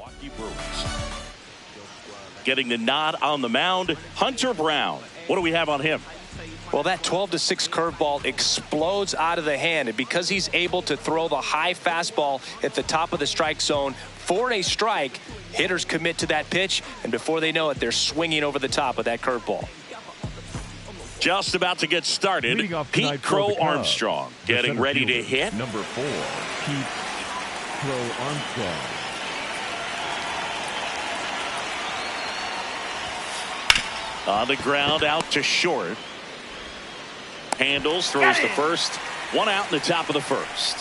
Milwaukee Brewers. Getting the nod on the mound, Hunter Brown. What do we have on him? Well, that 12-6 curveball explodes out of the hand, and because he's able to throw the high fastball at the top of the strike zone for a strike, hitters commit to that pitch, and before they know it, they're swinging over the top of that curveball. Just about to get started, Pete Crow Armstrong getting ready to hit. Number 4, Pete Crow Armstrong. On the ground, out to short. Handles, throws the first. One out in the top of the first.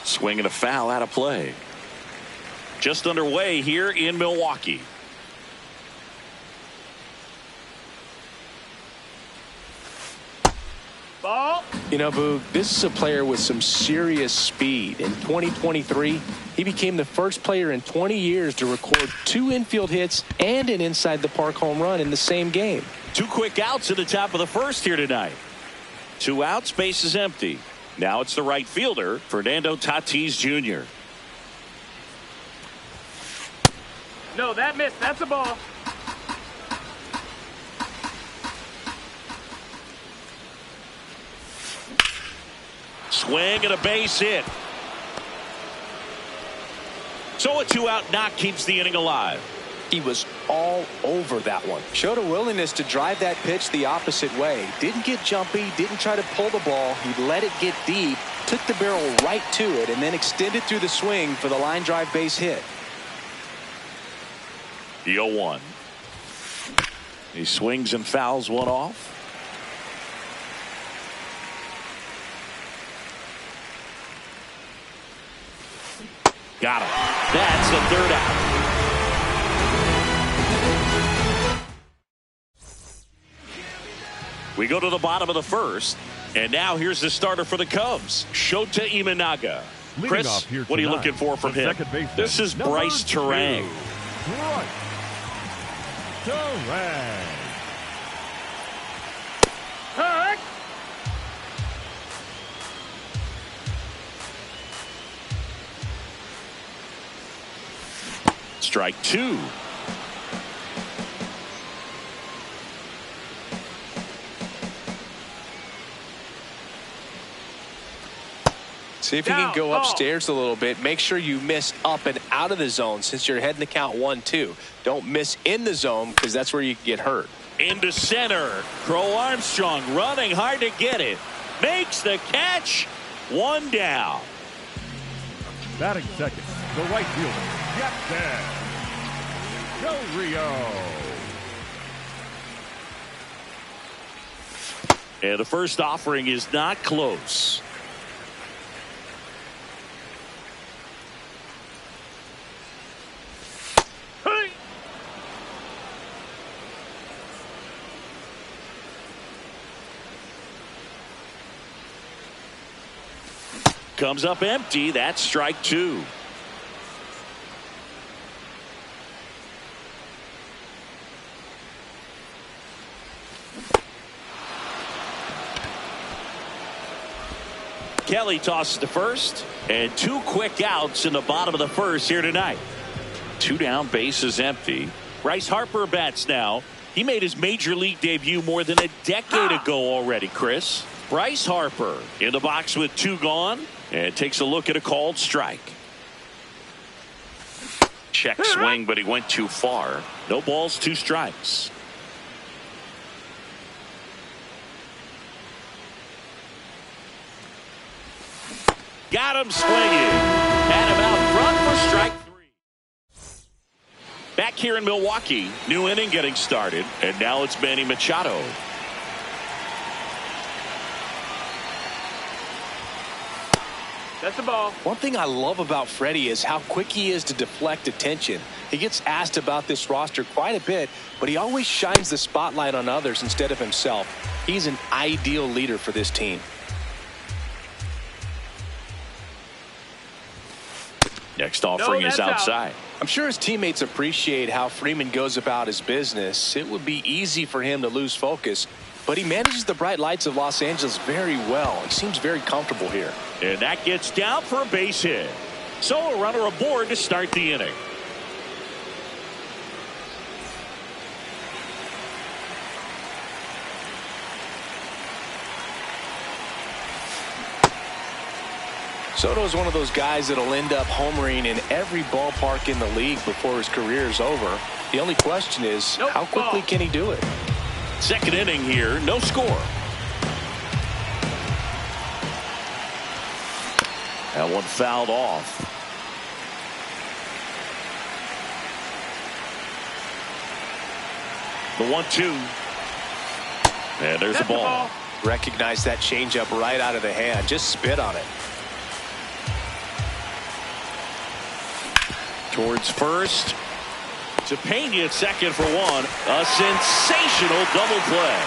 Swing and a foul out of play. Just underway here in Milwaukee. Ball. You know, Boog, this is a player with some serious speed. In 2023, he became the first player in 20 years to record 2 infield hits and an inside the park home run in the same game. 2 quick outs at the top of the first here tonight. 2 outs, base is empty. Now it's the right fielder, Fernando Tatis Jr. No, that missed. That's a ball. Swing and a base hit. So a 2-out knock keeps the inning alive. He was all over that one. Showed a willingness to drive that pitch the opposite way. Didn't get jumpy, didn't try to pull the ball. He let it get deep, took the barrel right to it, and then extended through the swing for the line drive base hit. The 0-1. He swings and fouls one off. Got him. That's the 3rd out. We go to the bottom of the first, and now here's the starter for the Cubs, Shota Imanaga. Chris, what are you looking for from him? This is Bryce Terang. Strike 2. See if you can go upstairs a little bit. Make sure you miss up and out of the zone since you're heading to count 1-2. Don't miss in the zone because that's where you get hurt. Into center. Crow Armstrong running hard to get it. Makes the catch. 1 down. Batting second, the right fielder, Jackson Del Rio. And the first offering is not close. Comes up empty. That's strike 2. Kelly tosses to first, and 2 quick outs in the bottom of the first here tonight. 2 down, base is empty. Bryce Harper bats now. He made his major league debut more than a decade ago already, Chris. Bryce Harper in the box with 2 gone. And takes a look at a called strike. Check swing, but he went too far. No balls, 2 strikes. Got him swinging. Had him out front for strike 3. Back here in Milwaukee, new inning getting started. And now it's Manny Machado. That's the ball. One thing I love about Freddie is how quick he is to deflect attention. He gets asked about this roster quite a bit, but he always shines the spotlight on others instead of himself. He's an ideal leader for this team. Next offering is outside. I'm sure his teammates appreciate how Freeman goes about his business. It would be easy for him to lose focus, but he manages the bright lights of Los Angeles very well. He seems very comfortable here. And that gets down for a base hit. So a runner aboard to start the inning. Soto is one of those guys that'll end up homering in every ballpark in the league before his career is over. The only question is, how quickly can he do it? Second inning here, no score. That one fouled off. The 1-2. And there's the ball. Recognize that changeup right out of the hand. Just spit on it. Towards first. To Pena at second for one. A sensational double play.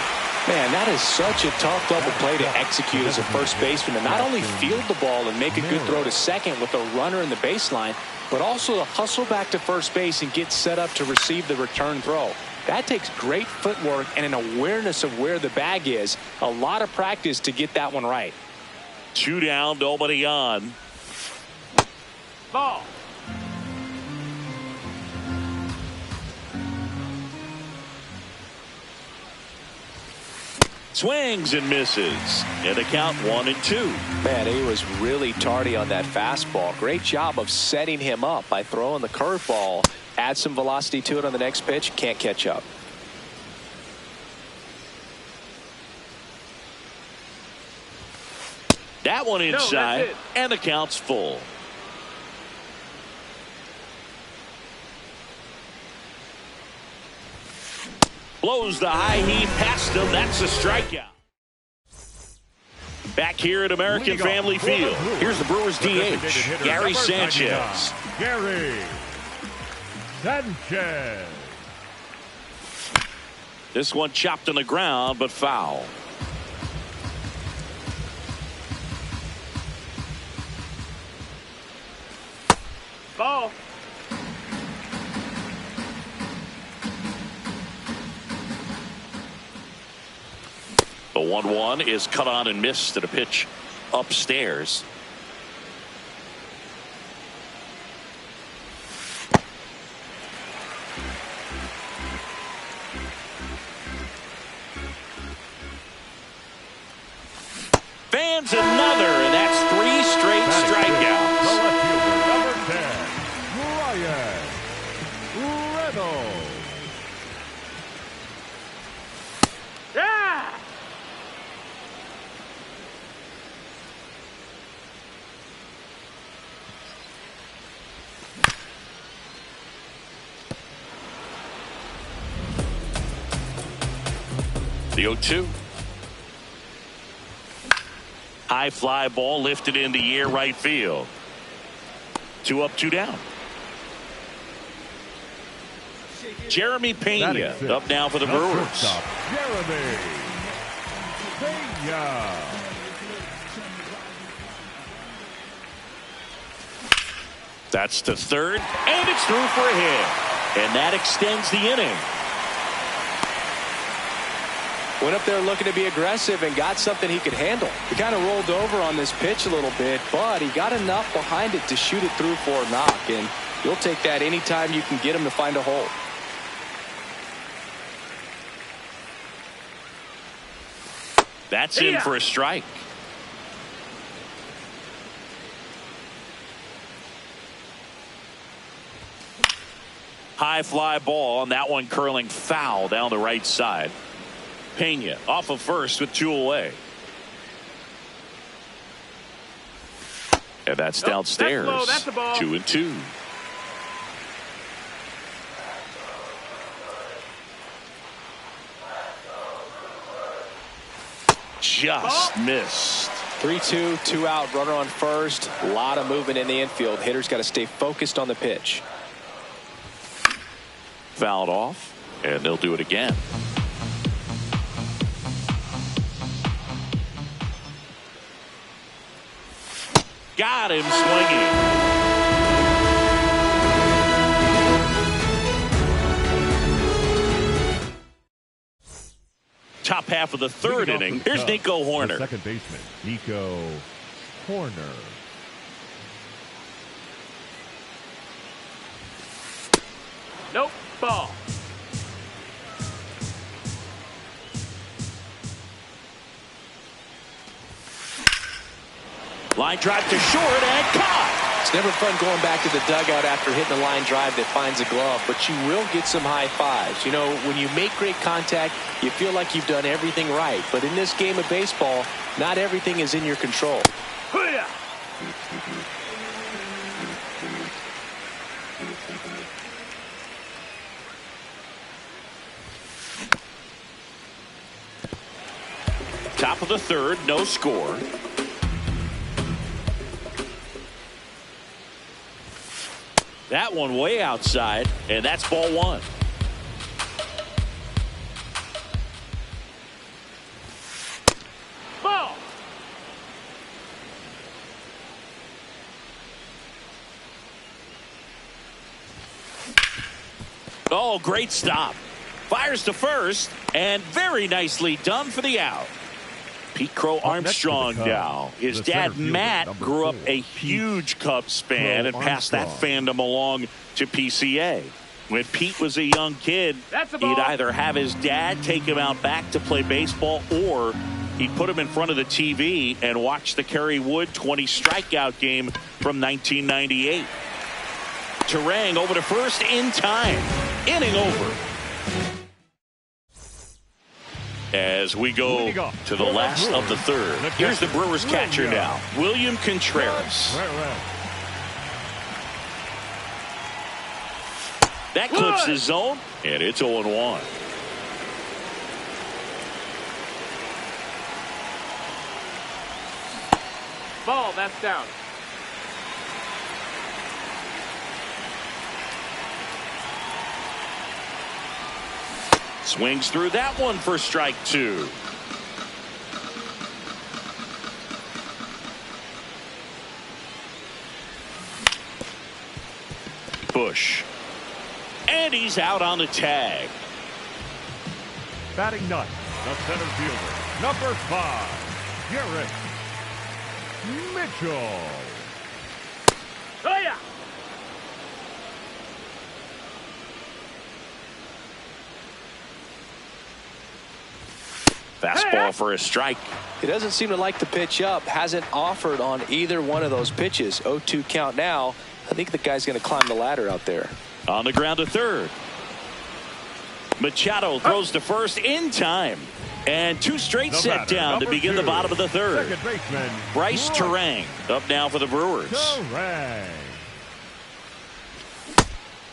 Man, that is such a tough double play to execute as a first baseman, to not only field the ball and make a good throw to second with a runner in the baseline, but also to hustle back to first base and get set up to receive the return throw. That takes great footwork and an awareness of where the bag is. A lot of practice to get that one right. 2 down, nobody on. Ball. Swings and misses. And the count 1-2. Man, he was really tardy on that fastball. Great job of setting him up by throwing the curveball. Add some velocity to it on the next pitch. Can't catch up. That one inside. No, and the count's full. Blows the high heat past him. That's a strikeout. Back here at American Family Field. Here's the Brewers DH, Gary Sanchez. Gary Sanchez. This one chopped on the ground, but foul. Ball. The 1-1 is cut on and missed at a pitch upstairs. Fans another, and that's 3 straight strikeouts. Number 10, Ryan Reynolds. Yeah. The 0-2. High fly ball lifted in the air right field. 2 up, 2 down. Jeremy Pena up now for the Brewers. Jeremy Pena. That's the third, and it's through for a hit. And that extends the inning. Went up there looking to be aggressive and got something he could handle. He kind of rolled over on this pitch a little bit, but he got enough behind it to shoot it through for a knock. And you'll take that anytime you can get him to find a hole. That's in for a strike. High fly ball, and that one curling foul down the right side. Pena off of first with 2 away. And that's downstairs. That's a ball. 2-2. Just missed. 3-2, 2 out, runner on first. A lot of movement in the infield. Hitter's got to stay focused on the pitch. Fouled off, and they'll do it again. Got him swinging. Top half of the third inning. Here's Nico Horner. Second baseman, Nico Horner. Nope. Ball. Line drive to short and caught. It's never fun going back to the dugout after hitting a line drive that finds a glove, but you will get some high fives. You know, when you make great contact, you feel like you've done everything right. But in this game of baseball, not everything is in your control. Hoo-yah! Top of the third, no score. That one way outside, and that's ball one. Ball. Oh, great stop. Fires to first, and very nicely done for the out. Pete Crow Armstrong now. His dad, Matt, grew up a huge Cubs fan and passed that fandom along to PCA. When Pete was a young kid, he'd either have his dad take him out back to play baseball, or he'd put him in front of the TV and watch the Kerry Wood 20 strikeout game from 1998. Terang over to first in time. Inning over. As we go to the last of the third. Here's the Brewers catcher now, William Contreras. That clips the zone, and it's 0-1. Ball. That's down. Swings through that one for strike two. Bush. And he's out on the tag. Batting ninth, the center fielder, number 5, Garrett Mitchell. Oh, yeah. Fastball for a strike. He doesn't seem to like the pitch up. Hasn't offered on either one of those pitches. 0-2 count now. I think the guy's going to climb the ladder out there. On the ground to third. Machado throws to first in time. And two straight set down to begin the bottom of the third. Bryce Terang up now for the Brewers.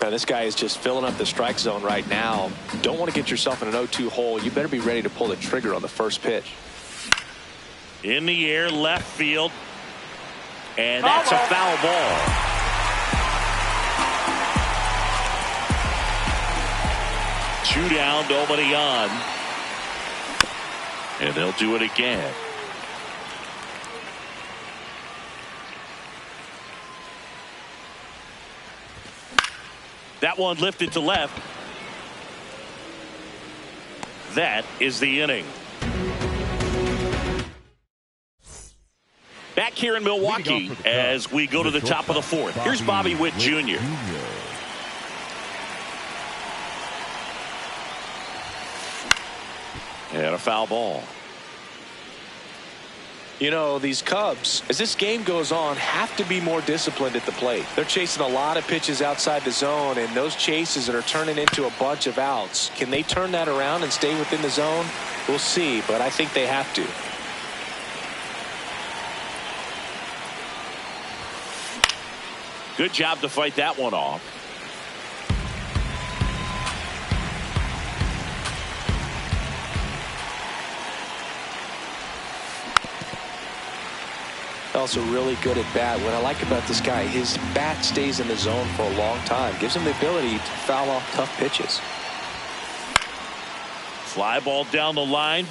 Now, this guy is just filling up the strike zone right now. Don't want to get yourself in an 0-2 hole. You better be ready to pull the trigger on the first pitch. In the air, left field. And that's a foul ball. Two down, nobody on. And they'll do it again. That one lifted to left. That is the inning. Back here in Milwaukee as we go to the top of the fourth. Here's Bobby Witt Jr. And a foul ball. You know, these Cubs, as this game goes on, have to be more disciplined at the plate. They're chasing a lot of pitches outside the zone, and those chases that are turning into a bunch of outs. Can they turn that around and stay within the zone? We'll see, but I think they have to. Good job to fight that one off. Also really good at bat. What I like about this guy, his bat stays in the zone for a long time. Gives him the ability to foul off tough pitches. Fly ball down the line.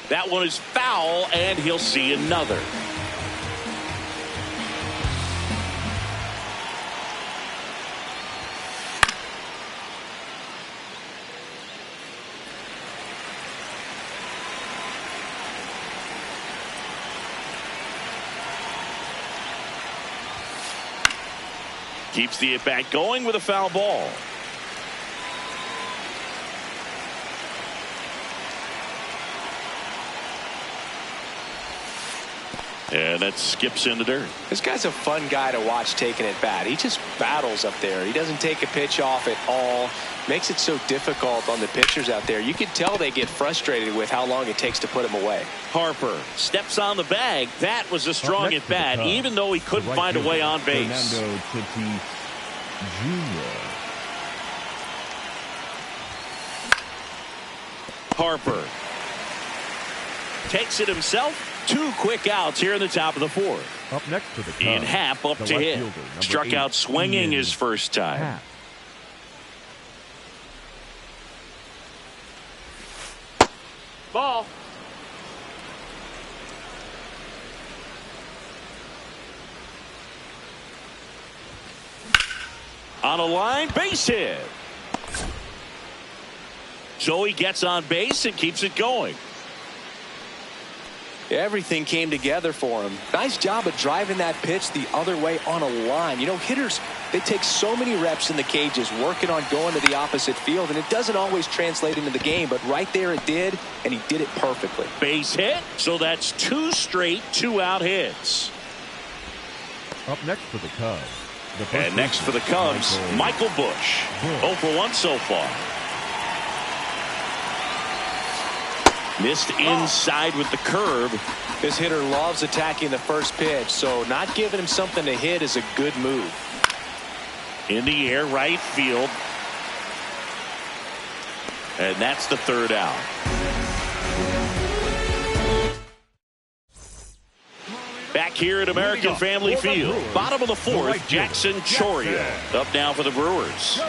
That one is foul, and he'll see another. Keeps the at-bat going with a foul ball. And that skips in the dirt. This guy's a fun guy to watch taking at bat. He just battles up there. He doesn't take a pitch off at all. Makes it so difficult on the pitchers out there. You can tell they get frustrated with how long it takes to put him away. Harper steps on the bag. That was a strong at bat, even though he couldn't find a way on base. Fernando Tatis Jr. Harper takes it himself. 2 quick outs here in the top of the 4th. Up next to the Cubs, In Happ up the to left hit. fielder, number Struck 8, out swinging Ian his first time. Happ. Ball. On a line, base hit. So he gets on base and keeps it going. Everything came together for him. Nice job of driving that pitch the other way on a line. You know, hitters, they take so many reps in the cages working on going to the opposite field, and it doesn't always translate into the game, but right there it did, and he did it perfectly. Base hit, so that's 2 straight 2-out hits. Up next for the Cubs. The first And next for the baseman, Cubs, Michael Busch. 0 for 1 so far. Missed inside with the curve. This hitter loves attacking the first pitch, so not giving him something to hit is a good move. In the air, right field. And that's the 3rd out. Back here at American Family Field. Bottom of the 4th, Jackson Chourio up now for the Brewers.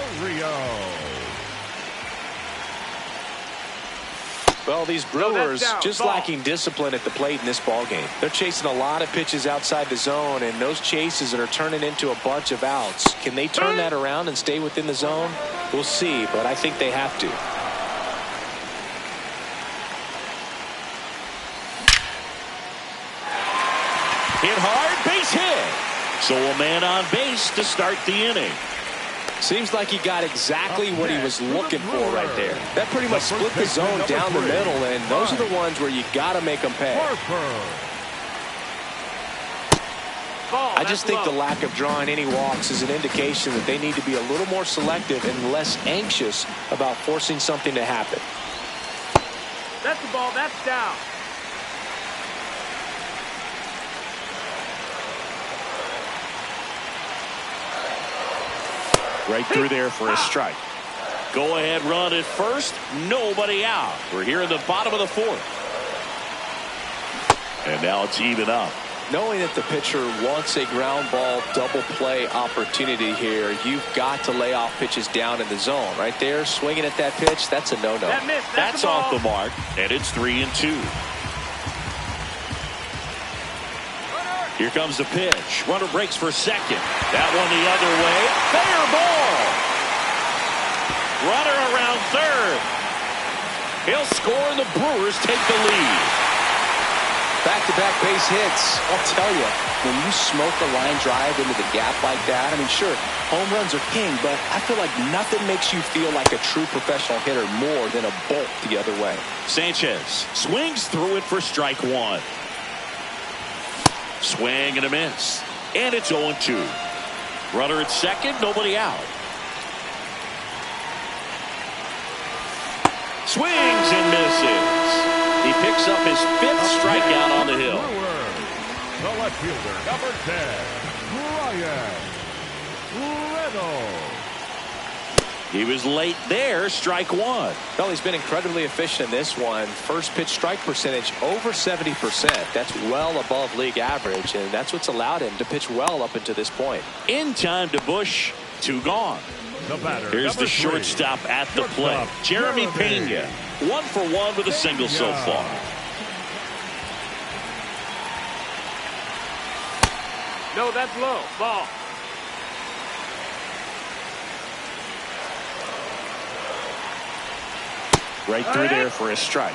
Well, these Brewers just lacking discipline at the plate in this ballgame. They're chasing a lot of pitches outside the zone, and those chases are turning into a bunch of outs. Can they turn that around and stay within the zone? We'll see, but I think they have to. Hit hard, base hit. So a man on base to start the inning. Seems like he got exactly what he was looking for right there. That pretty much split the zone down the middle, and those are the ones where you got to make them pay. I just think the lack of drawing any walks is an indication that they need to be a little more selective and less anxious about forcing something to happen. That's the ball. That's down. Right through there for a strike. Go ahead run at first. Nobody out. We're here in the bottom of the 4th. And now it's even up. Knowing that the pitcher wants a ground ball double play opportunity here, you've got to lay off pitches down in the zone. Right there, swinging at that pitch, that's a no-no. That's off the mark, and it's 3-2. Here comes the pitch. Runner breaks for second. That one the other way. Fair ball. Runner around third. He'll score, and the Brewers take the lead. Back-to-back base hits. I'll tell you, when you smoke a line drive into the gap like that, I mean, sure, home runs are king, but I feel like nothing makes you feel like a true professional hitter more than a bolt the other way. Sanchez swings through it for strike 1. Swing and a miss. And it's 0-2. Runner at second, nobody out. Swings and misses. He picks up his 5th strikeout on the hill. The left fielder, number 10, Brian Reynolds. He was late there, strike 1. Well, he's been incredibly efficient in this one. First pitch strike percentage over 70%. That's well above league average, and that's what's allowed him to pitch well up until this point. In time to Busch, 2 gone. The batter, Here's the number 3, shortstop at the plate. Jeremy Pena, 1 for 1 with a single so far. No, that's low. Ball. Right through there for a strike.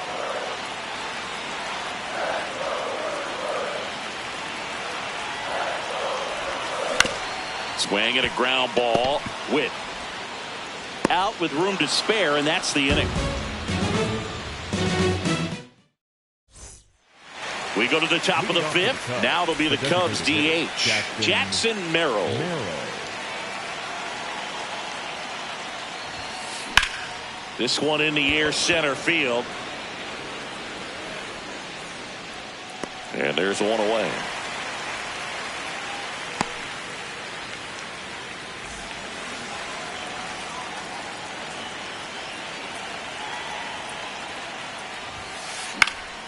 Swing and a ground ball. Witt out with room to spare, and that's the inning. We go to the top of the fifth. Now it'll be the Cubs DH, Jackson Merrill. This one in the air, center field. And there's one away.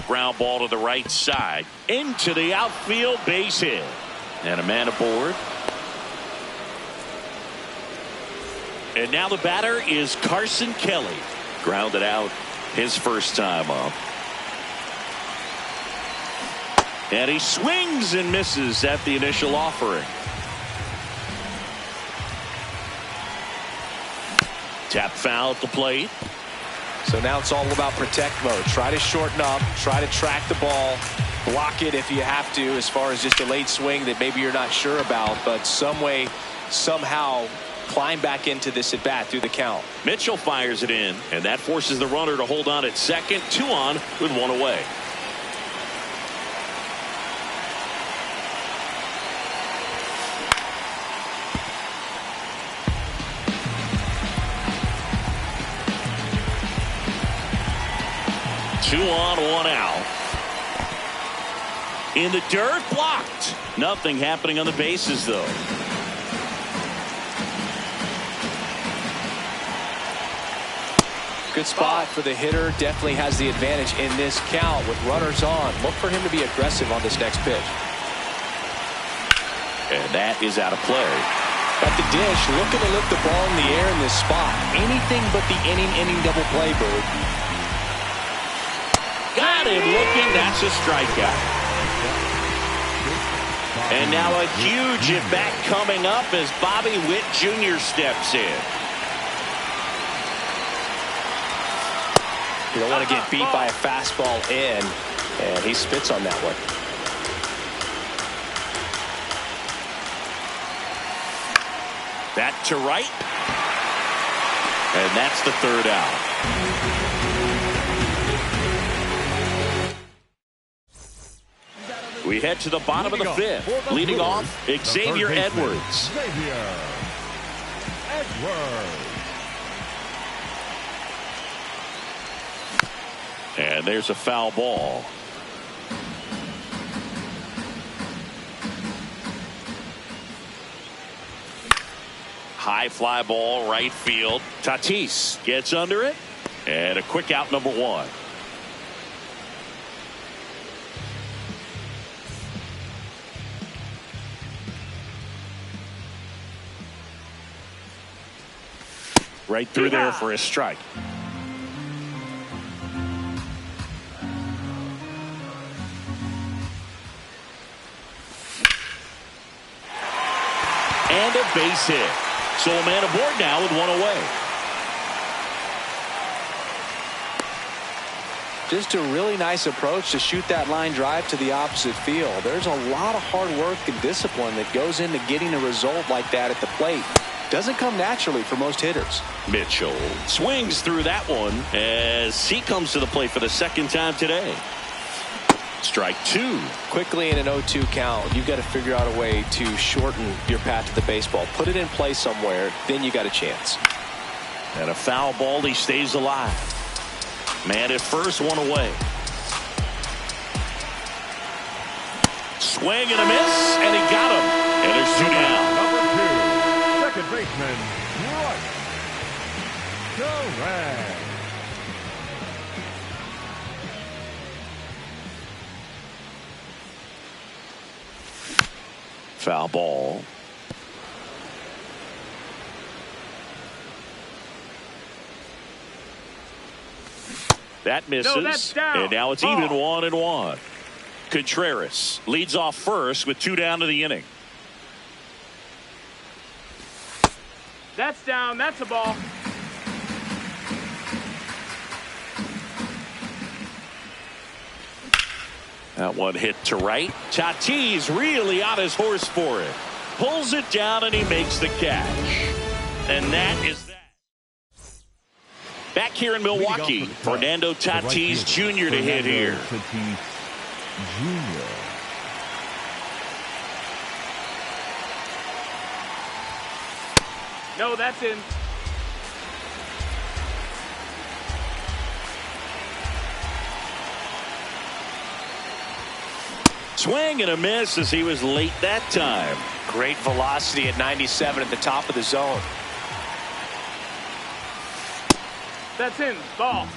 Ground ball to the right side. Into the outfield, base hit. And a man aboard. And now the batter is Carson Kelly. Grounded out his first time up. And he swings and misses at the initial offering. Tap foul at the plate. So now it's all about protect mode. Try to shorten up, try to track the ball, block it if you have to, as far as just a late swing that maybe you're not sure about, but some way, somehow climb back into this at bat through the count. Mitchell fires it in, and that forces the runner to hold on at second. 2 on with 1 away. Two on, 1 out. In the dirt, blocked. Nothing happening on the bases, though. Good spot for the hitter. Definitely has the advantage in this count with runners on. Look for him to be aggressive on this next pitch. And that is out of play. At the dish, looking to lift the ball in the air in this spot. Anything but the inning double play, Bird. Got him looking. That's a strikeout. And now a huge at-bat coming up as Bobby Witt Jr. steps in. You don't want to get beat by a fastball in, and he spits on that one. That to right. And that's the 3rd out. We head to the bottom of the 5th. Leading off, Xavier Edwards. And there's a foul ball. High fly ball, right field. Tatis gets under it. And a quick out, number 1. Right through there for a strike. And a base hit. So a man aboard now with 1 away. Just a really nice approach to shoot that line drive to the opposite field. There's a lot of hard work and discipline that goes into getting a result like that at the plate. Doesn't come naturally for most hitters. Mitchell swings through that one as he comes to the plate for the 2nd time today. Strike 2. Quickly in an 0-2 count, you've got to figure out a way to shorten your path to the baseball. Put it in play somewhere, then you got a chance. And a foul ball, he stays alive. Man at first, 1 away. Swing and a miss, and he got him. And there's 2 down. Number 2, second baseman, Russ Torres. Foul ball. That misses. No, that's down. And now it's even 1-1. Contreras leads off first with 2 down to the inning. That's down. That's a ball. That one hit to right. Tatis really on his horse for it. Pulls it down and he makes the catch. And that is that. Back here in Milwaukee, Fernando Tatis Jr. to hit here. Tatis Jr. No, that's in. Swing and a miss as he was late that time. Great velocity at 97 at the top of the zone. That's in. Ball.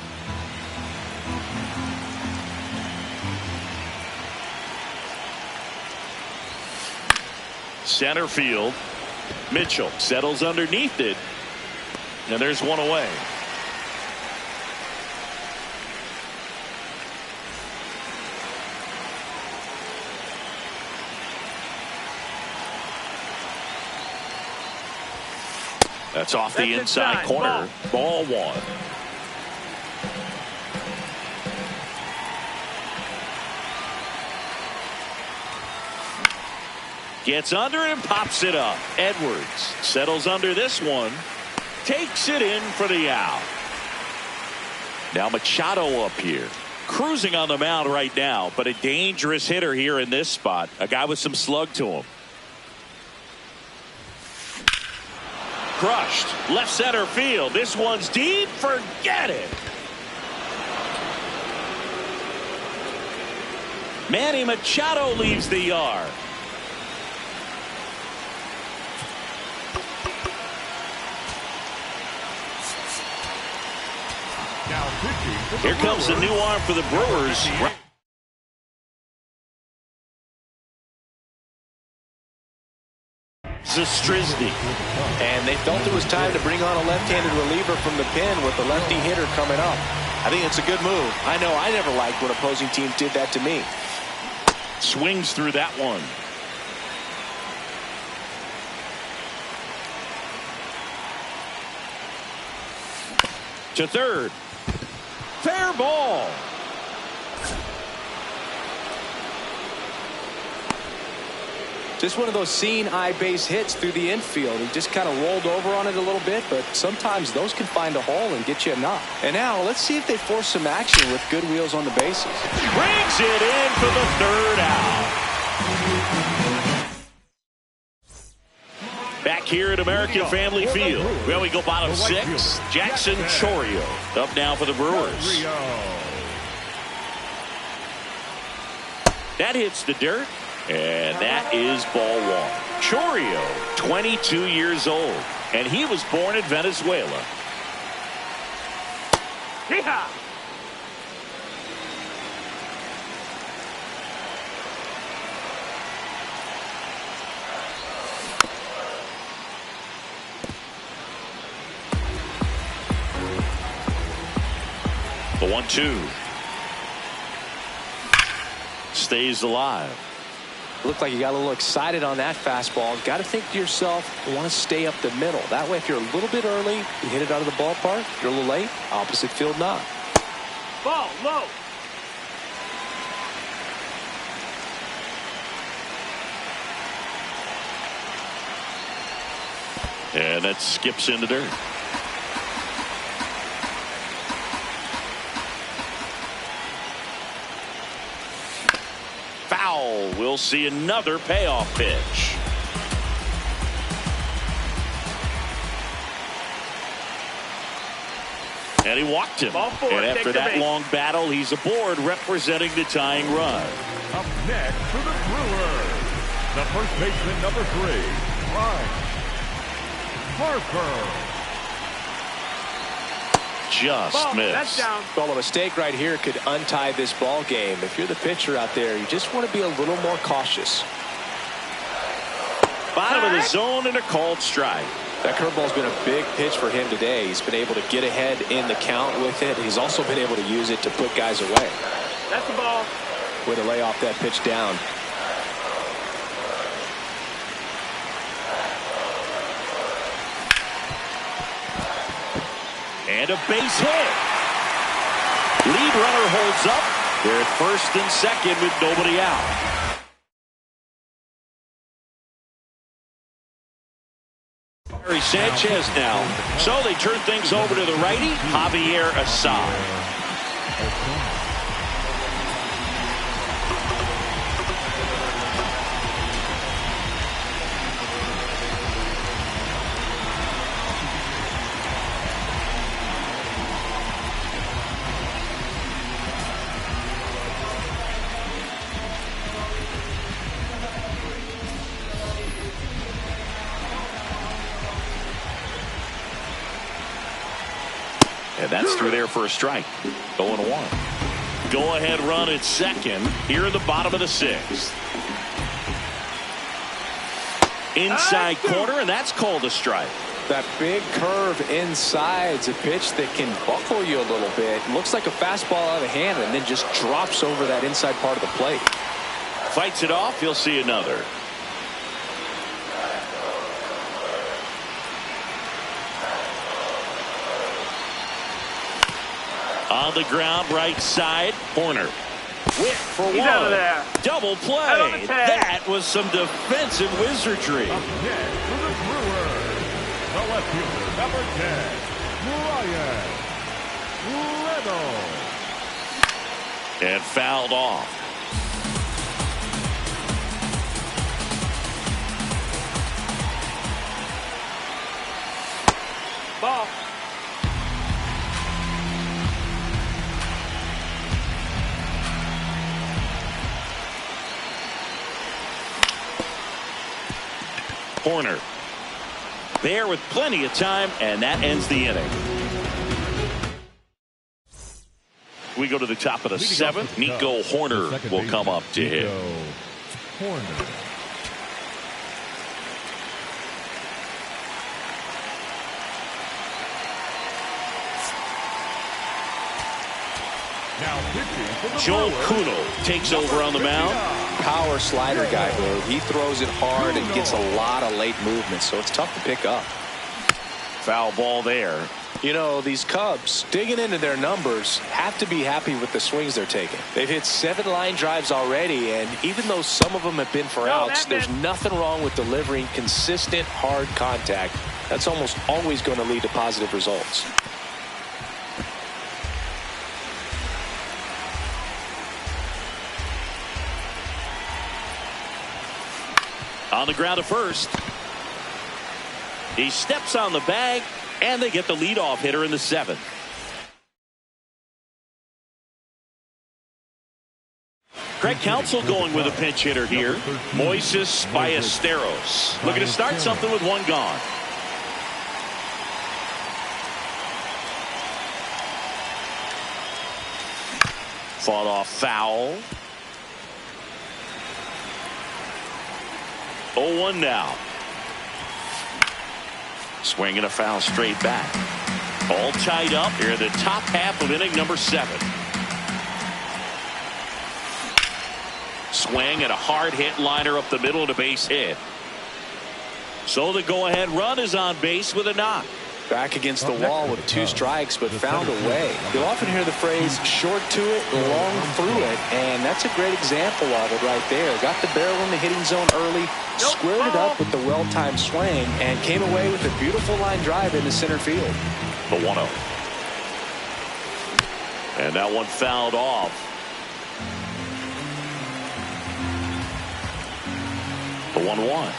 Center field. Mitchell settles underneath it. And there's one away. That's off the inside corner. Ball one. Gets under it and pops it up. Edwards settles under this one. Takes it in for the out. Now Machado up here. Cruising on the mound right now, but a dangerous hitter here in this spot. A guy with some slug to him. Crushed. Left center field. This one's deep. Forget it. Manny Machado leaves the yard. Here comes the new arm for the Brewers. Zastrisny. And they felt it was time to bring on a left-handed reliever from the pen with the lefty hitter coming up. I think it's a good move. I know I never liked when opposing teams did that to me. Swings through that one. To third. Fair ball. Just one of those seeing eye base hits through the infield. He just kind of rolled over on it a little bit, but sometimes those can find a hole and get you a knock. And now let's see if they force some action with good wheels on the bases. Brings it in for the third out. Back here at American Family Field. Well, we go bottom six. Jackson Chourio up now for the Brewers. That hits the dirt. And that is ball one. Chourio, 22 years old. And he was born in Venezuela. Yeehaw! The 1-2. Stays alive. Looked like you got a little excited on that fastball. Got to think to yourself, you want to stay up the middle. That way, if you're a little bit early, you hit it out of the ballpark. If you're a little late, opposite field knock. Ball low. And that skips in the dirt. Foul. We'll see another payoff pitch. And he walked him. And after that long battle, he's aboard representing the tying run. Up next for the Brewers, the first baseman, number 3, Bryce Harper. Just missed. That's down. Well, a mistake right here could untie this ball game. If you're the pitcher out there, you just want to be a little more cautious. Bottom of the zone and a called strike. That curveball's been a big pitch for him today. He's been able to get ahead in the count with it. He's also been able to use it to put guys away. That's the ball. Way to lay off that pitch down. And a base hit. Lead runner holds up. They're at first and second with nobody out. Sanchez now. So they turn things over to the righty, Javier Assad. And that's through there for a strike. 0-1. Go ahead run at second here in the bottom of the sixth. Inside corner, and that's called a strike. That big curve inside's a pitch that can buckle you a little bit. Looks like a fastball out of hand and then just drops over that inside part of the plate. Fights it off. You'll see another. On the ground, right side, corner. Whip for He's one. out of there. Double play. That was some defensive wizardry. Up next for the Brewers, the left fielder, number 10, Brian Reynolds. And fouled off. Ball. Corner. There with plenty of time, and that ends the inning. We go to the top of the seventh. Nico Horner will come up to hit. Horner. Now pitching for the Joe Brewers, Kuno takes over on the mound. Power slider guy, bro. He throws it hard and gets a lot of late movement, so it's tough to pick up. Foul ball there. You know, these Cubs, digging into their numbers, have to be happy with the swings they're taking. They've hit 7 line drives already, and even though some of them have been for outs, there's nothing wrong with delivering consistent, hard contact. That's almost always going to lead to positive results. On the ground to first. He steps on the bag, and they get the leadoff hitter in the seventh. Craig Counsell going with a pinch hitter here. Moises Ballesteros looking to start something with one gone. Fought off foul. 0-1 now. Swing and a foul straight back. All tied up here in the top half of inning number 7. Swing and a hard hit liner up the middle of the base hit. So the go-ahead run is on base with a knock. Back against the wall with 2 strikes, but found a way. You'll often hear the phrase short to it, long through it, and that's a great example of it right there. Got the barrel in the hitting zone early, squared it up with the well-timed swing, and came away with a beautiful line drive into center field. The 1-0. And that one fouled off. The 1-1.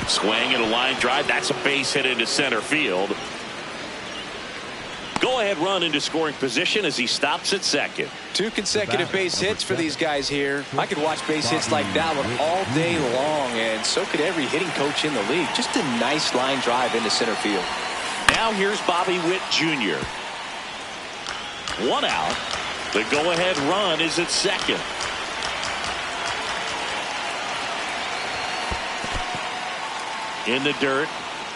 Swing and a line drive. That's a base hit into center field. Go ahead run into scoring position as he stops at second. 2 consecutive base hits for these guys here. I could watch base hits like that one all day long, and so could every hitting coach in the league. Just a nice line drive into center field. Now here's Bobby Witt Jr. 1 out. The go ahead run is at second. In the dirt.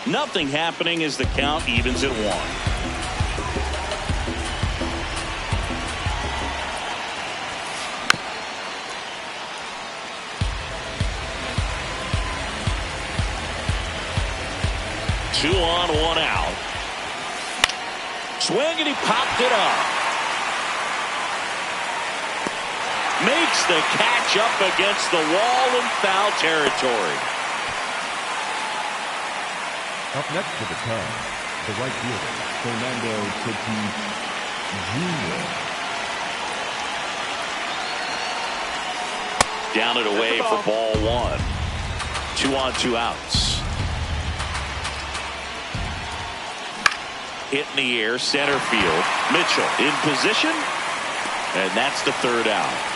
Nothing happening as the count evens at 1. Two on, 1 out. Swing and he popped it up. Makes the catch up against the wall in foul territory. Up next for the Cubs, the right fielder, Fernando Tatis Jr. Down and away for ball one. 2 on, 2 outs. Hit in the air, center field. Mitchell in position, and that's the 3rd out.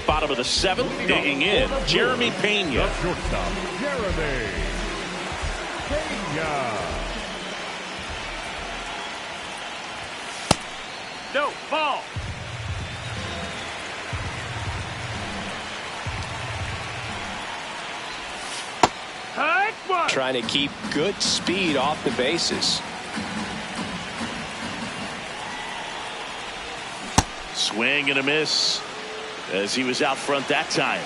Bottom of the 7th, digging in, Jeremy Pena. The shortstop, Jeremy Pena. No, ball. High one. Trying to keep good speed off the bases. Swing and a miss as he was out front that time.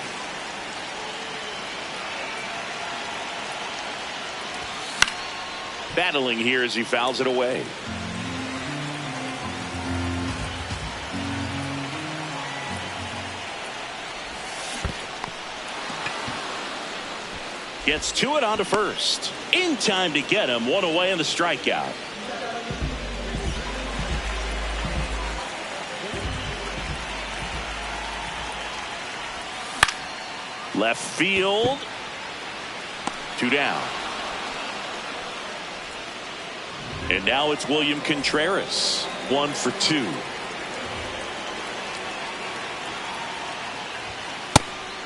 Battling here as he fouls it away. Gets to it onto first. In time to get him. 1 away in the strikeout. Left field. 2 down. And now it's William Contreras. 1 for 2.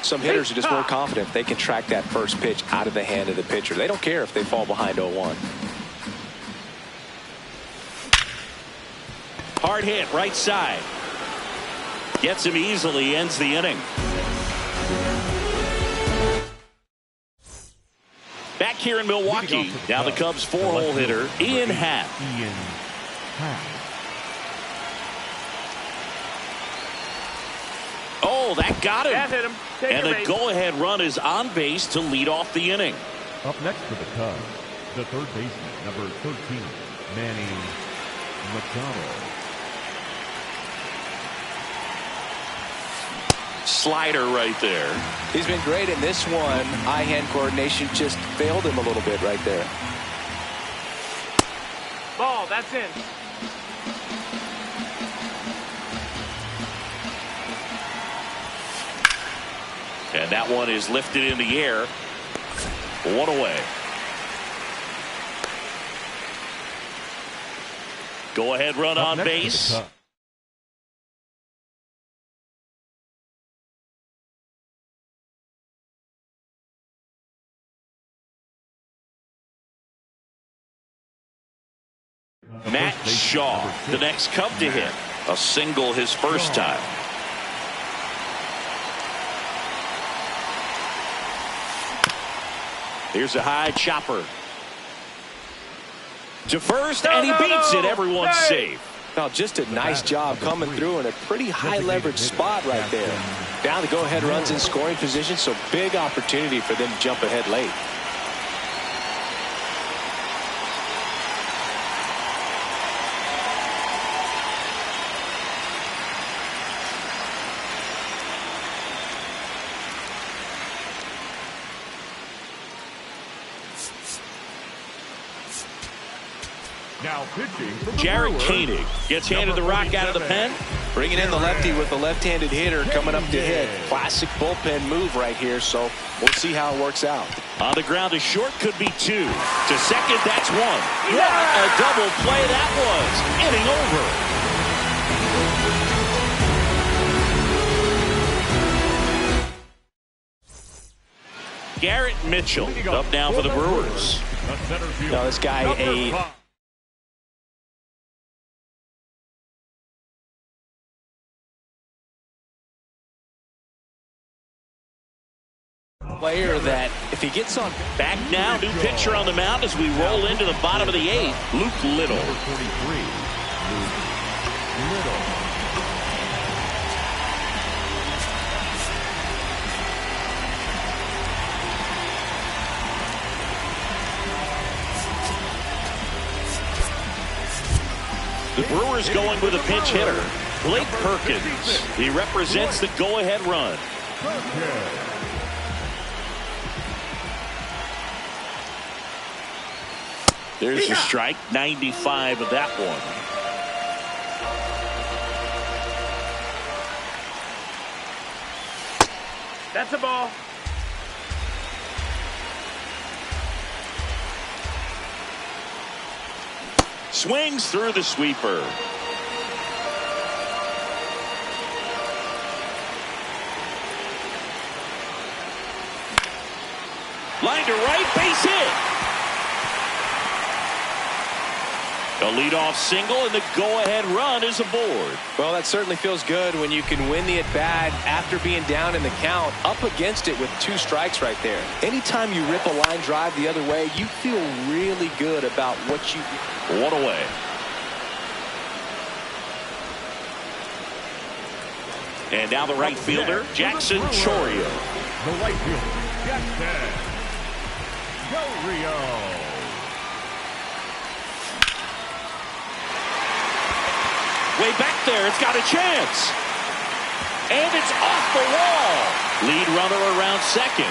Some hitters are just more confident if they can track that first pitch out of the hand of the pitcher. They don't care if they fall behind 0-1. Hard hit right side. Gets him easily, ends the inning. Back here in Milwaukee, now the Cubs 4-hole hitter, Ian Happ. Oh, that got him. That hit him. And the go-ahead run is on base to lead off the inning. Up next for the Cubs, the third baseman, number 13, Manny Machado. Slider right there. He's been great in this one. Eye-hand coordination just failed him a little bit right there. Ball, that's in. And that one is lifted in the air. 1 away. Go ahead run on base. Matt Shaw, the next Cub to hit. A single his first time. Here's a high chopper. To first, and he beats it. Everyone's safe. Now, just a nice job coming through in a pretty high leverage spot right there. Down the go-ahead runs in scoring position, so big opportunity for them to jump ahead late. Now pitching from the Jared Brewers, Koenig gets handed the rock out of the pen. Bringing in the lefty with the left-handed hitter coming up to hit. Classic bullpen move right here, so we'll see how it works out. On the ground to short, could be 2. To second, that's 1. What a double play that was. Inning over. Garrett Mitchell up now for the Brewers. Now this guy, a player that if he gets on. Back now, new pitcher on the mound as we roll into the bottom of the 8th. Luke Little. Number 43, Luke Little. The Brewers going with a pinch hitter, Blake Perkins. He represents the go-ahead run. There's a strike, 95 of that one. That's a ball. Swings through the sweeper. Line to right, base hit. A leadoff single, and the go-ahead run is aboard. Well, that certainly feels good when you can win the at-bat after being down in the count, up against it with 2 strikes right there. Anytime you rip a line drive the other way, you feel really good about what you... One away. And now the right fielder, Jackson Chourio. The right fielder, Jackson Chourio. Way back there, it's got a chance. And it's off the wall. Lead runner around second.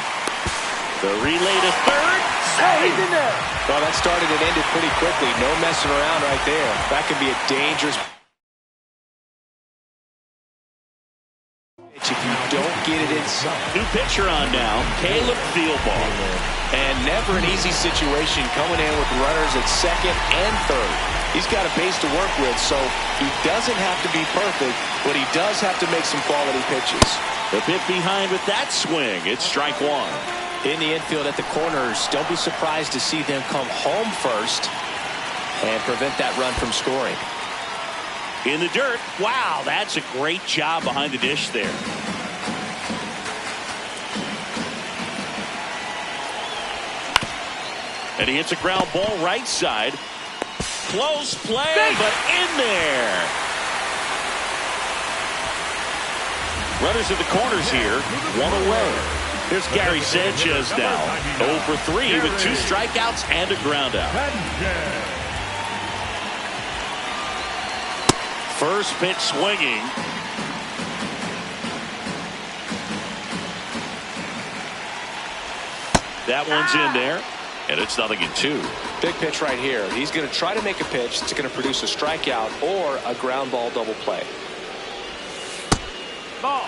The relay to third. Hey, he's in there. Well, that started and ended pretty quickly. No messing around right there. That could be a dangerous... if you don't get it inside. New pitcher on now, Caleb Thielball. And never an easy situation coming in with runners at second and third. He's got a base to work with, so he doesn't have to be perfect, but he does have to make some quality pitches. A bit behind with that swing. It's strike one. In the infield at the corners, don't be surprised to see them come home first and prevent that run from scoring. In the dirt. Wow, that's a great job behind the dish there. And he hits a ground ball right side. Close play, but in there. Runners at the corners here. One away. Here's Gary Sanchez now. 0 for 3 with 2 strikeouts and a ground out. First pitch swinging. That one's in there, and it's 0-2. Big pitch right here. He's going to try to make a pitch that's going to produce a strikeout or a ground ball double play. Ball.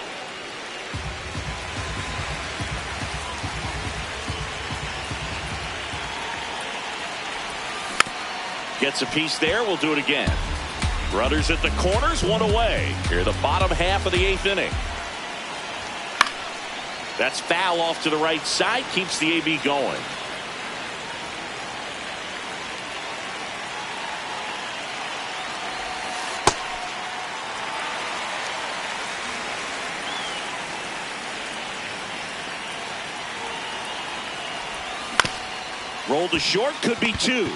Gets a piece there. We'll do it again. Runners at the corners, 1 away. Here, the bottom half of the 8th inning. That's foul off to the right side. Keeps the AB going. Roll to short, could be 2.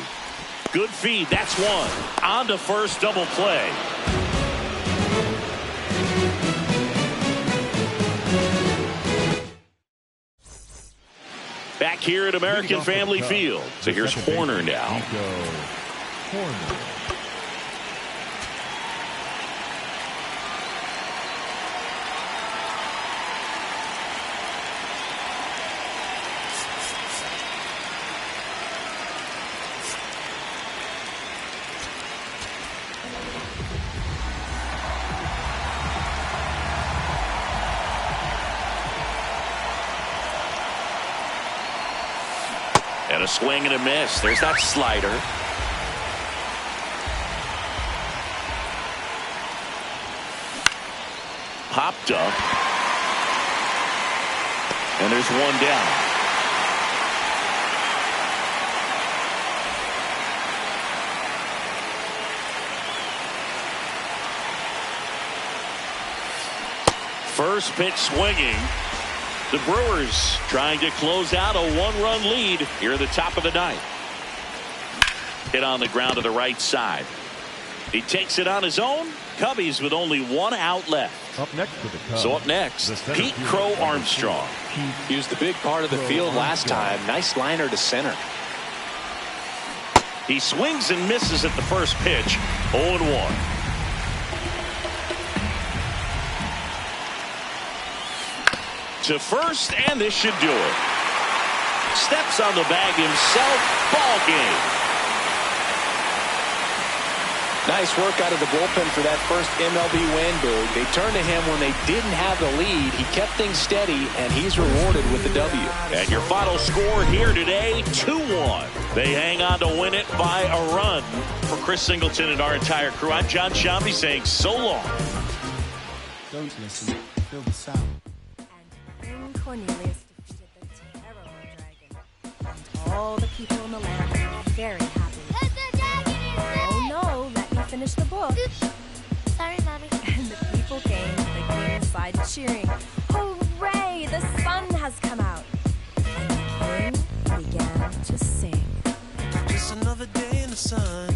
Good feed, that's 1. On to first, double play. Back here at American Family Field. So here's Horner now. And a swing and a miss. There's that slider. Popped up. And there's 1 down. First pitch swinging. The Brewers trying to close out a 1-run lead here at the top of the 9th. Hit on the ground to the right side. He takes it on his own. Cubbies with only 1 out left. Up next for the Cubs. So up next, Pete Crow Armstrong. He was the big part of the field last time. Nice liner to center. He swings and misses at the first pitch. 0-1. To first, and this should do it. Steps on the bag himself. Ball game. Nice work out of the bullpen for that first MLB win, Boog. They turned to him when they didn't have the lead. He kept things steady, and he's rewarded with the W. And your final score here today, 2-1. They hang on to win it by a run. For Chris Singleton and our entire crew, I'm John Shambi saying so long. Don't listen. Feel the sound. And King Cornelius defeated the terrible dragon. And all the people in the land were very happy. Oh no, let me finish the book. Oops. Sorry, Mommy. And the people came to the king's side cheering. Hooray! The sun has come out. And the king began to sing. Just another day in the sun.